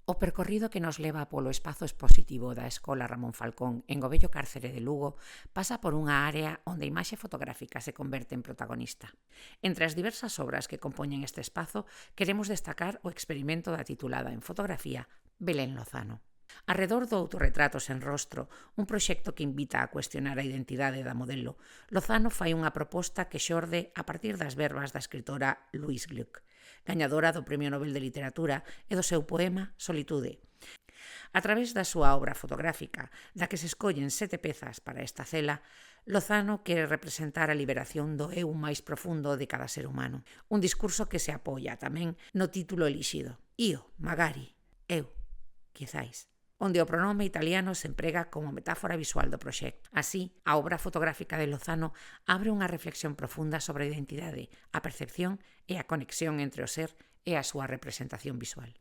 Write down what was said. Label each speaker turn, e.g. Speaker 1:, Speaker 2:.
Speaker 1: O percorrido que nos leva polo espazo expositivo da Escola Ramón Falcón en Govello Cárcere de Lugo pasa por unha área onde a imaxe fotográfica se converte en protagonista. Entre as diversas obras que compoñen este espazo, queremos destacar o experimento da titulada en fotografía Belén Lozano. Arredor do autorretrato sen rostro, un proxecto que invita a cuestionar a identidade da modelo, Lozano fai unha proposta que xorde a partir das verbas da escritora Louise Gluck, gañadora do Premio Nobel de Literatura e do seu poema Solitude. A través da súa obra fotográfica, da que se escollen 7 pezas para esta cela, Lozano quere representar a liberación do eu máis profundo de cada ser humano. Un discurso que se apoia tamén no título elixido, Io, magari, eu, quizais, onde o pronome italiano se emprega como metáfora visual do proxecto. Así, a obra fotográfica de Lozano abre unha reflexión profunda sobre a identidade, a percepción e a conexión entre o ser e a súa representación visual.